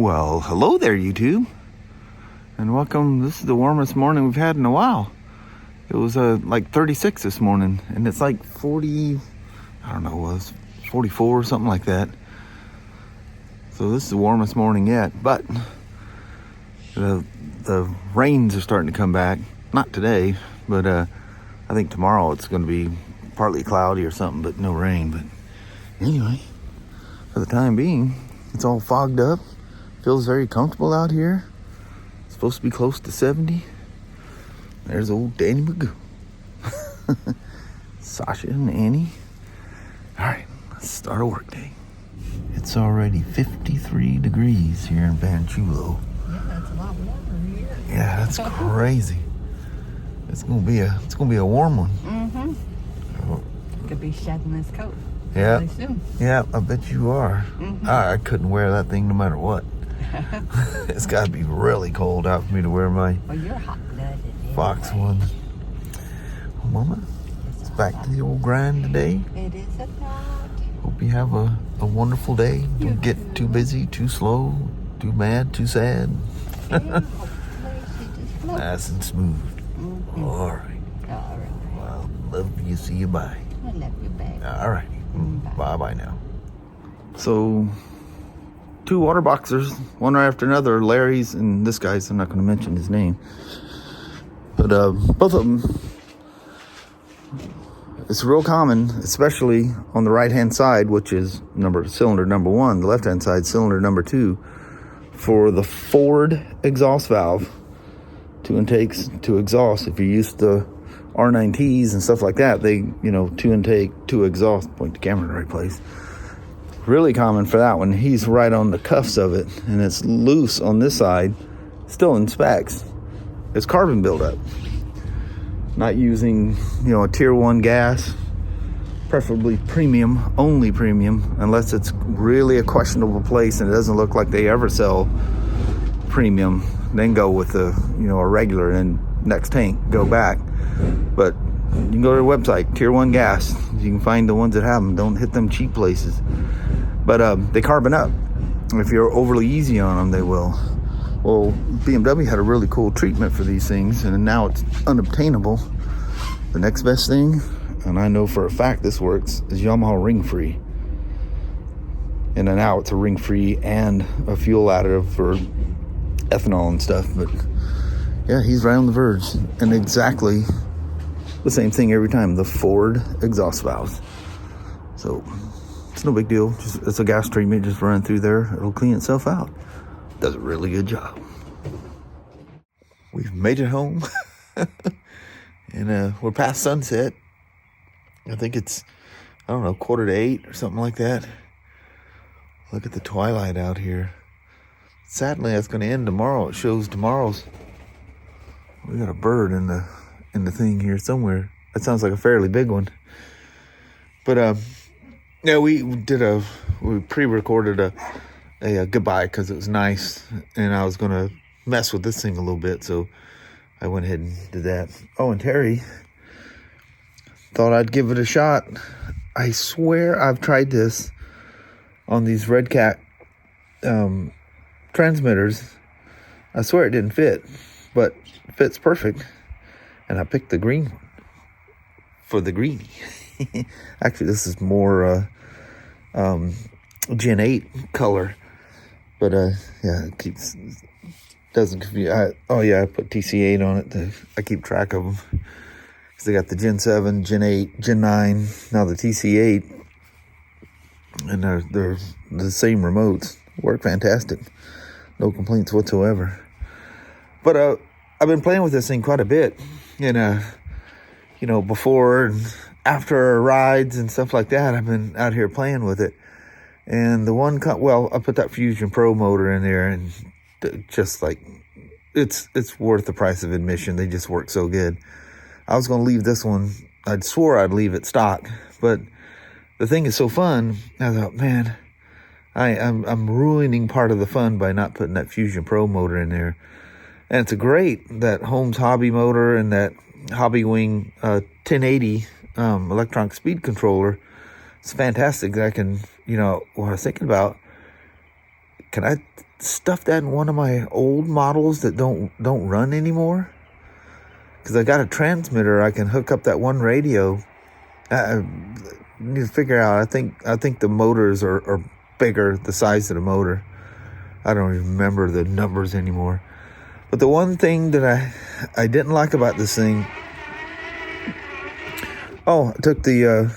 Well, hello there, YouTube, and welcome. This is the warmest morning we've had in a while. It was like 36 this morning, and it's like 40, I don't know, it was 44 or something like that. So this is the warmest morning yet, but the rains are starting to come back. Not today, but I think tomorrow it's going to be partly cloudy or something, but no rain. But anyway, for the time being, it's all fogged up. Feels very comfortable out here. It's supposed to be close to 70. There's old Danny Magoo. Sasha and Annie. All right, let's start a work day. It's already 53 degrees here in Banchulo. Yeah, that's a lot warmer here. Yeah, that's crazy. It's gonna be a warm one. Mm-hmm. Oh. Could be shedding this coat. Yeah. Really soon. Yeah, I bet you are. Mm-hmm. I couldn't wear that thing no matter what. It's got to be really cold out for me to wear my Well, you're hot-blooded. Fox one. Well, Mama, it's back to the old grind today. It is a lot. Hope you have a wonderful day. Don't get too busy, too slow, too mad, too sad. Nice and smooth. Mm-hmm. All right. All right. Well, love you. See you. Bye. I love you, babe. All right. Bye. Bye now. So, two water boxers, one right after another. Larry's and this guy's. I'm not going to mention his name, but both of them. It's real common, especially on the right-hand side, which is cylinder number 1. The left-hand side, cylinder number 2, for the forward exhaust valve, 2 intakes to exhaust. If you use the R9Ts and stuff like that, they, 2 intake, 2 exhaust. Point the camera in the right place. Really common for that one. He's right on the cuffs of it, and it's loose on this side, still in specs. It's carbon buildup. Not using, a tier 1 gas, preferably premium, only premium, unless it's really a questionable place and it doesn't look like they ever sell premium. Then go with a regular, and next tank, go back. But you can go to their website, tier 1 gas. You can find the ones that have them. Don't hit them cheap places. But they carbon up. If you're overly easy on them, they will. Well, BMW had a really cool treatment for these things, and now it's unobtainable. The next best thing, and I know for a fact this works, is Yamaha ring-free. And then now it's a ring-free and a fuel additive for ethanol and stuff. But yeah, he's right on the verge. And exactly the same thing every time, the forward exhaust valves. So it's no big deal. It's a gas treatment, just run through there. It'll clean itself out. Does a really good job. We've made it home. And we're past sunset. I think it's, 7:45 or something like that. Look at the twilight out here. Sadly, that's going to end tomorrow. It shows tomorrow's. We got a bird in the thing here somewhere. That sounds like a fairly big one. But yeah, we pre-recorded a goodbye because it was nice, and I was gonna mess with this thing a little bit, so I went ahead and did that. Oh, and Terry thought I'd give it a shot. I swear I've tried this on these Red Cat transmitters. I swear it didn't fit, but it fits perfect, and I picked the green one for the greenie. Actually, this is more Gen 8 color. But yeah, it doesn't confuse. I put TC8 on it. I keep track of them because they got the Gen 7, Gen 8, Gen 9, now the TC8, and they're the same remotes. Work fantastic, no complaints whatsoever. But I've been playing with this thing quite a bit, and before and after rides and stuff like that, I've been out here playing with it. And the one, I put that Fusion Pro motor in there, and just like, it's worth the price of admission. They just work so good. I was going to leave this one. I'd swore I'd leave it stock, but the thing is so fun. I thought, man, I'm ruining part of the fun by not putting that Fusion Pro motor in there. And it's that Holmes Hobby motor and that Hobby Wing 1080 electronic speed controller. It's fantastic. I can, what I was thinking about, can I stuff that in one of my old models that don't run anymore? Because I got a transmitter, I can hook up that one radio. I need to figure out. I think the motors are bigger, the size of the motor. I don't even remember the numbers anymore. But the one thing that I didn't like about this thing, I took the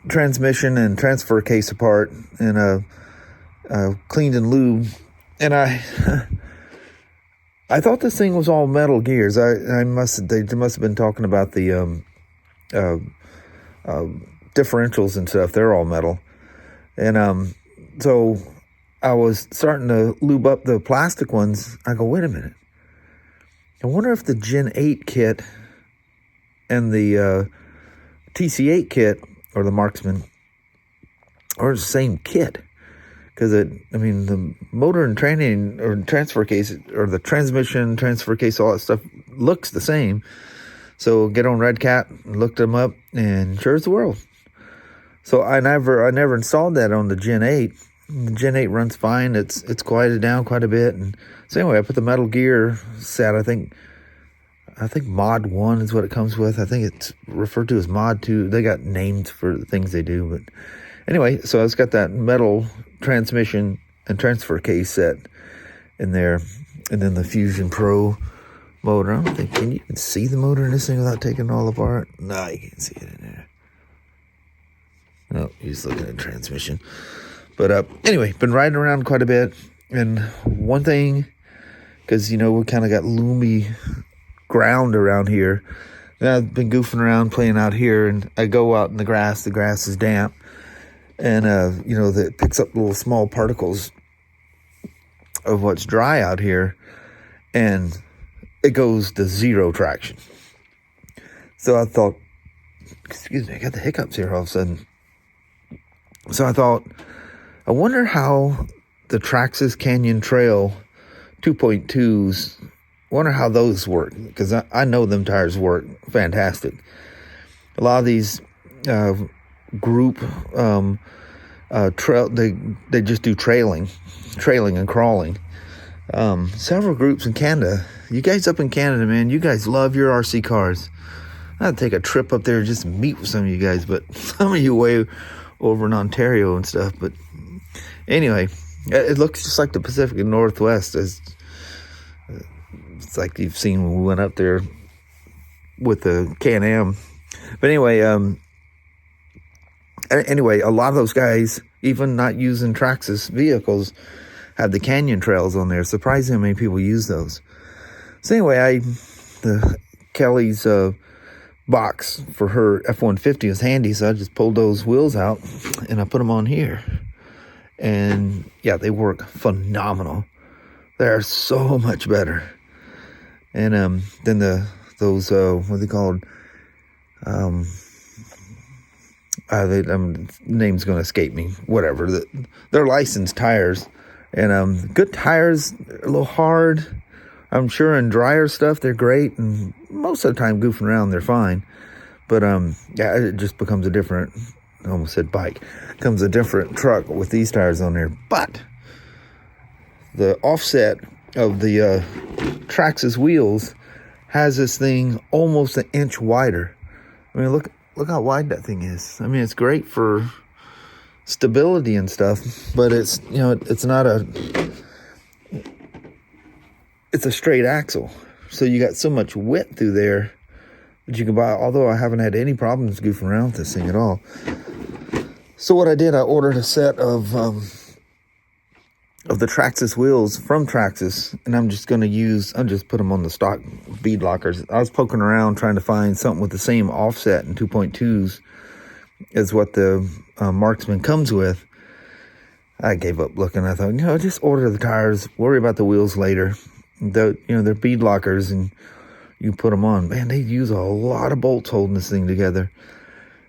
transmission and transfer case apart and cleaned and lubed, and I thought this thing was all metal gears. They must have been talking about the differentials and stuff. They're all metal, and so I was starting to lube up the plastic ones. I go, wait a minute. I wonder if the Gen 8 kit and the TC8 kit or the Marksman are the same kit. Because the motor and training or transfer case or the transmission, transfer case, all that stuff looks the same. So get on Red Cat, looked them up, and sure as the world. So I never installed that on the Gen 8. The Gen 8 runs fine. It's quieted down quite a bit. And so anyway, I put the metal gear set. I think Mod 1 is what it comes with. I think it's referred to as Mod 2. They got names for the things they do. But anyway, so it's got that metal transmission and transfer case set in there. And then the Fusion Pro motor. I don't think, can you even see the motor in this thing without taking it all apart? No, you can't see it in there. No, you're just looking at transmission. But anyway, been riding around quite a bit. And one thing, because, we kind of got loomy ground around here. And I've been goofing around playing out here, and I go out in the grass. The grass is damp. And, that picks up little small particles of what's dry out here. And it goes to zero traction. So I thought, excuse me, I got the hiccups here all of a sudden. So I thought, I wonder how the Traxxas Canyon Trail 2.2s, wonder how those work, because I know them tires work fantastic. A lot of these group trail, they just do trailing and crawling. Several groups in Canada. You guys up in Canada, man, you guys love your RC cars. I'd take a trip up there just to meet with some of you guys, but some of you way over in Ontario and stuff. But anyway, it looks just like the Pacific Northwest. It's like you've seen when we went up there with the Can-Am. But anyway, a lot of those guys, even not using Traxxas vehicles, have the Canyon Trails on there. Surprising how many people use those. So anyway, the Kelly's box for her F-150 was handy, so I just pulled those wheels out and I put them on here. And yeah, they work phenomenal. They're so much better. And then those what are they called? Name's gonna escape me. Whatever. They're licensed tires, and good tires. A little hard. I'm sure in drier stuff they're great, and most of the time goofing around they're fine. But yeah, it just becomes a different. I almost said bike. Comes a different truck with these tires on there. But the offset of the Traxxas wheels has this thing almost an inch wider. I mean, look how wide that thing is. I mean, it's great for stability and stuff, but it's not it's a straight axle. So you got so much width through there that you can buy, although I haven't had any problems goofing around with this thing at all. So what I did, I ordered a set of the Traxxas wheels from Traxxas, and I'll just put them on the stock bead lockers. I was poking around trying to find something with the same offset in 2.2s as what the Marksman comes with. I gave up looking. I thought, just order the tires, worry about the wheels later. They're bead lockers, and you put them on. Man, they use a lot of bolts holding this thing together.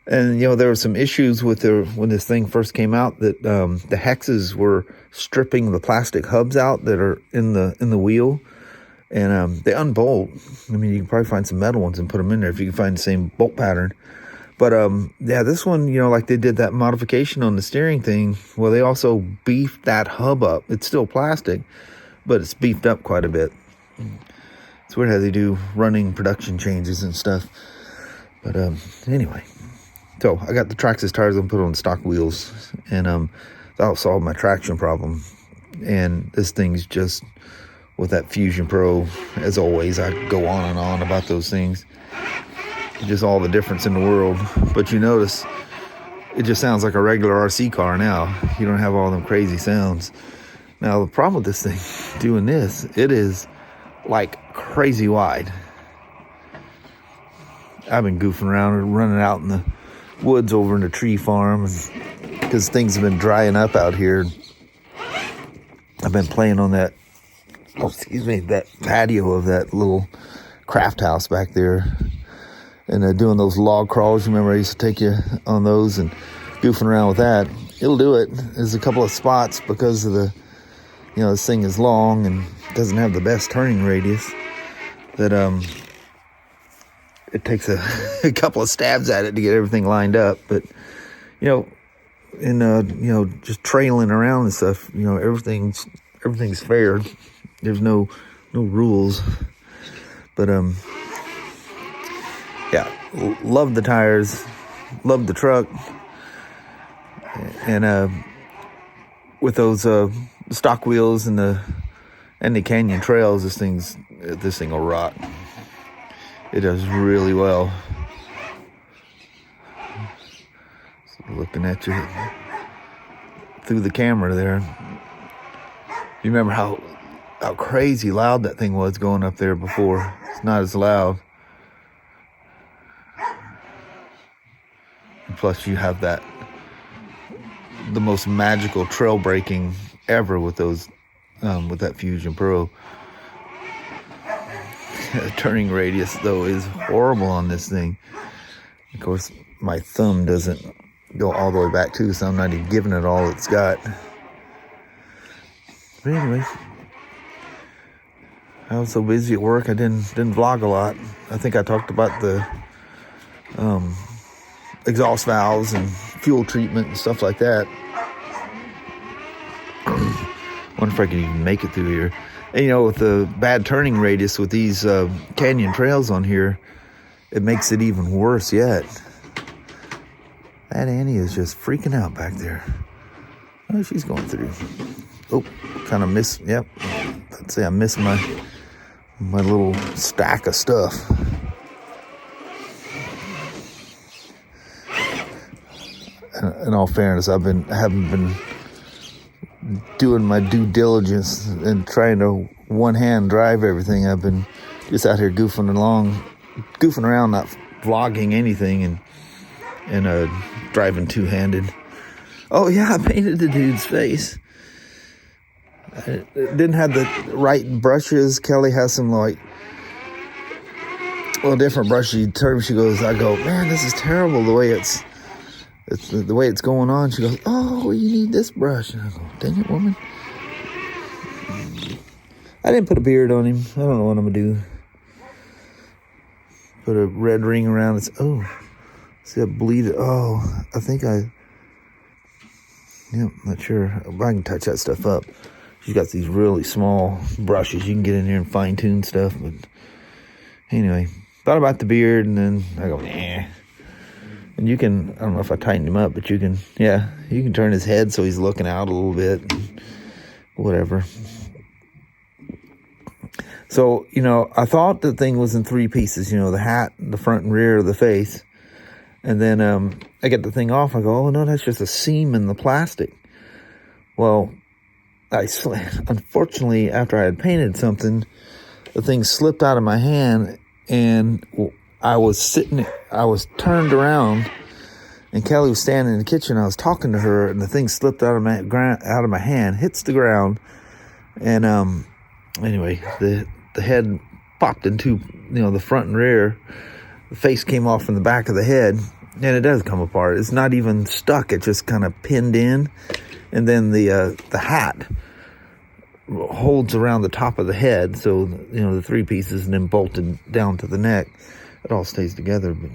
And, there were some issues with when this thing first came out, that the hexes were stripping the plastic hubs out that are in the wheel. And they unbolt. I mean, you can probably find some metal ones and put them in there if you can find the same bolt pattern. But, yeah, this one, you know, like they did that modification on the steering thing. Well, they also beefed that hub up. It's still plastic, but it's beefed up quite a bit. It's weird how they do running production changes and stuff. But, anyway. So, I got the Traxxas tires and put on stock wheels. And, that'll solve my traction problem. And this thing's just, with that Fusion Pro, as always, I go on and on about those things. Just all the difference in the world. But you notice it just sounds like a regular RC car now. You don't have all them crazy sounds. Now the problem with this thing, doing this, it is like crazy wide. I've been goofing around and running out in the woods over in the tree farm because things have been drying up out here. I've been playing on that, that patio of that little craft house back there. And doing those log crawls. Remember I used to take you on those and goofing around with that. It'll do it. There's a couple of spots because of the, you know, this thing is long and doesn't have the best turning radius that it takes a couple of stabs at it to get everything lined up. But, you know, in you know, just trailing around and stuff, you know, everything's fair. There's no rules. But yeah, love the tires, love the truck, and with those stock wheels and the Canyon trails, this thing will rock. It does really well. So looking at you through the camera there, you remember how crazy loud that thing was going up there before? It's not as loud. Plus you have the most magical trail braking ever with those, with that Fusion Pro. The turning radius though is horrible on this thing. Of course, my thumb doesn't go all the way back too, so I'm not even giving it all it's got. But anyway, I was so busy at work I didn't vlog a lot. I think I talked about the exhaust valves and fuel treatment and stuff like that. Wonder if I can even make it through here. And, you know, with the bad turning radius with these canyon trails on here, it makes it even worse yet. That Annie is just freaking out back there. Oh, she's going through. Oh, kind of missed. Yep. I'd say I missed my little stack of stuff. In all fairness, I haven't been doing my due diligence and trying to one-hand drive everything. I've been just out here goofing around, not vlogging anything, and driving two-handed. Oh yeah, I painted the dude's face. I didn't have the right brushes. Kelly has some different brushes. She goes, I go, man, this is terrible the way it's the way it's going on. She goes, oh, you need this brush. And I go, dang it, woman. I didn't put a beard on him. I don't know what I'm going to do. Put a red ring around it. Oh, see that bleed. Oh, I think not sure. I can touch that stuff up. She's got these really small brushes. You can get in there and fine tune stuff. But anyway, thought about the beard, and then I go, nah. And you can, I don't know if I tightened him up, but you can turn his head so he's looking out a little bit. Whatever. So, you know, I thought the thing was in three pieces, you know, the hat, the front and rear of the face. And then I get the thing off. I go, oh, no, that's just a seam in the plastic. Well, unfortunately, after I had painted something, the thing slipped out of my hand, and I was turned around, and Kelly was standing in the kitchen. I was talking to her, and the thing slipped out of my hand, hits the ground, and anyway, the head popped into, you know, the front and rear. The face came off from the back of the head, and it does come apart. It's not even stuck; it just kind of pinned in, and then the hat holds around the top of the head, so you know the three pieces, and then bolted down to the neck. It all stays together. But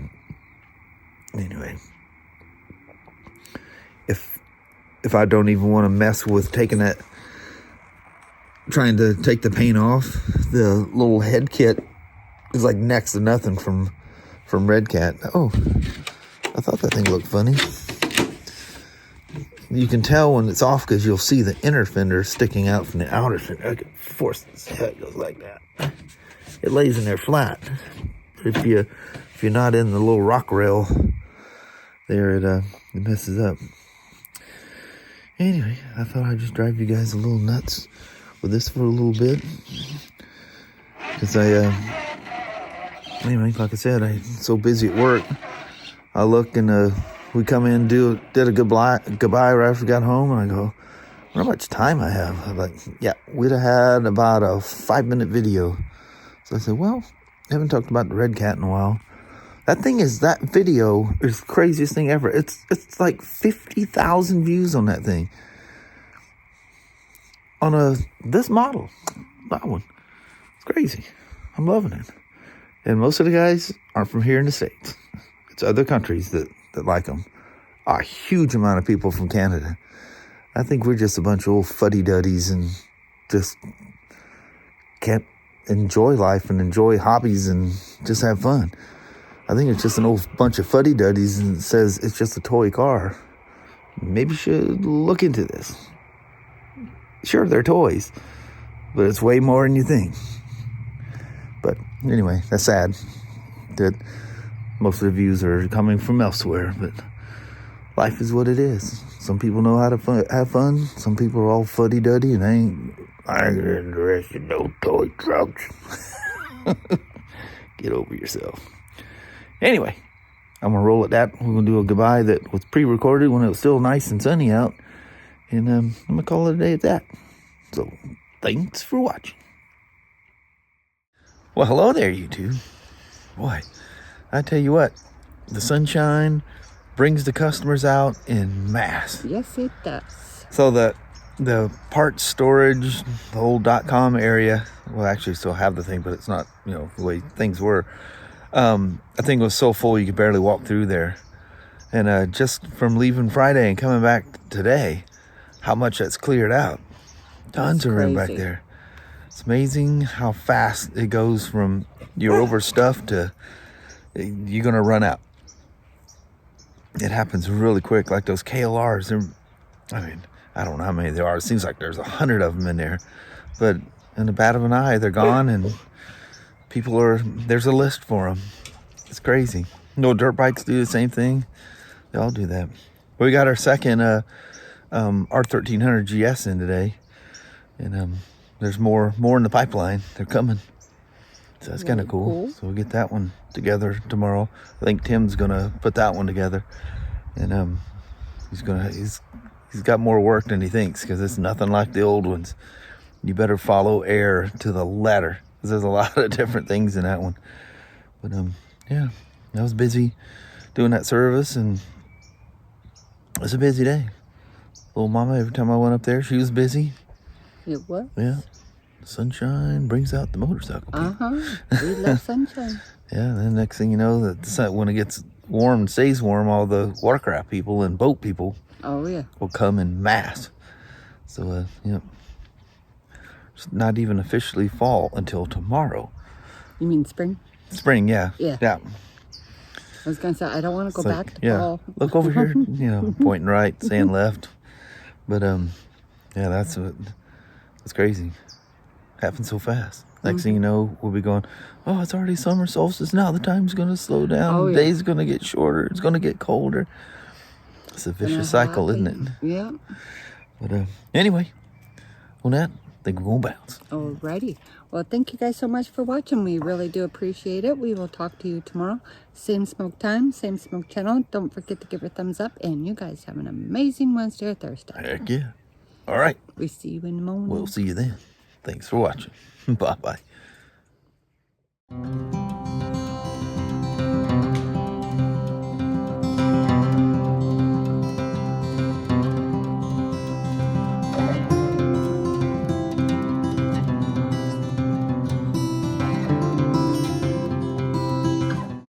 Anyway, if I don't even want to mess with trying to take the paint off, the little head kit is like next to nothing from Red Cat. Oh, I thought that thing looked funny. You can tell when it's off because you'll see the inner fender sticking out from the outer fender. I can force this head, goes like that. It lays in there flat. If you're not in the little rock rail there, it messes up. Anyway, I thought I'd just drive you guys a little nuts with this for a little bit. Because anyway, like I said, I'm so busy at work. I look and we come in, did a goodbye right after we got home, and I go, I wonder how much time I have. I'm like, yeah, we'd have had about a 5-minute video. So I said, well, I haven't talked about the Red Cat in a while. That video is the craziest thing ever. It's like 50,000 views on that thing. On this model, that one. It's crazy. I'm loving it. And most of the guys aren't from here in the States. It's other countries that like them. A huge amount of people from Canada. I think we're just a bunch of old fuddy-duddies and just can't enjoy life and enjoy hobbies and just have fun. I think it's just an old bunch of fuddy-duddies and it says it's just a toy car. Maybe you should look into this. Sure, they're toys, but it's way more than you think. But anyway, that's sad that most of the views are coming from elsewhere, but life is what it is. Some people know how to have fun. Some people are all fuddy-duddy and I ain't interested in no toy trucks. Get over yourself. Anyway, I'm going to roll at that. We're going to do a goodbye that was pre-recorded when it was still nice and sunny out. And I'm going to call it a day at that. So, thanks for watching. Well, hello there, YouTube. Boy, I tell you what, the sunshine brings the customers out in mass. Yes, it does. So the parts storage, the old .com area, well, actually still have the thing, but it's not, the way things were. I think it was so full you could barely walk through there. And just from leaving Friday and coming back today, how much that's cleared out. Tons of room back there. It's amazing how fast it goes from you're overstuffed to you're going to run out. It happens really quick, like those KLRs. I don't know how many there are. It seems like there's 100 of them in there. But in the bat of an eye, they're gone, and there's a list for them. It's crazy. No dirt bikes do the same thing. They all do that. We got our second R1300 GS in today. And there's more in the pipeline. They're coming. So that's kind of cool. So we'll get that one together tomorrow. I think Tim's gonna put that one together, and he's got more work than he thinks because it's nothing like the old ones. You better follow air to the letter because there's a lot of different things in that one. But yeah, I was busy doing that service, and it was a busy day. Little mama, every time I went up there, she was busy. It was? Yeah. Sunshine brings out the motorcycle people. We love sunshine. Yeah, then next thing you know, when it gets warm and stays warm, all the watercraft people and boat people will come in mass. So, it's not even officially fall until tomorrow. You mean spring? Spring, yeah. Yeah. I was going to say, I don't want to go back to fall. Look over here, pointing right, saying left. But, that's crazy. Happens so fast. Next thing you know, we'll be going, oh, it's already summer solstice now. The time's going to slow down. Days going to get shorter. It's going to get colder. It's a vicious cycle, isn't it? Yeah. But anyway, on that, I think we're going to bounce. Alrighty. Well, thank you guys so much for watching. We really do appreciate it. We will talk to you tomorrow. Same smoke time, same smoke channel. Don't forget to give a thumbs up. And you guys have an amazing Wednesday or Thursday. Heck yeah. All right. We see you in the morning. We'll see you then. Thanks for watching. Bye-bye.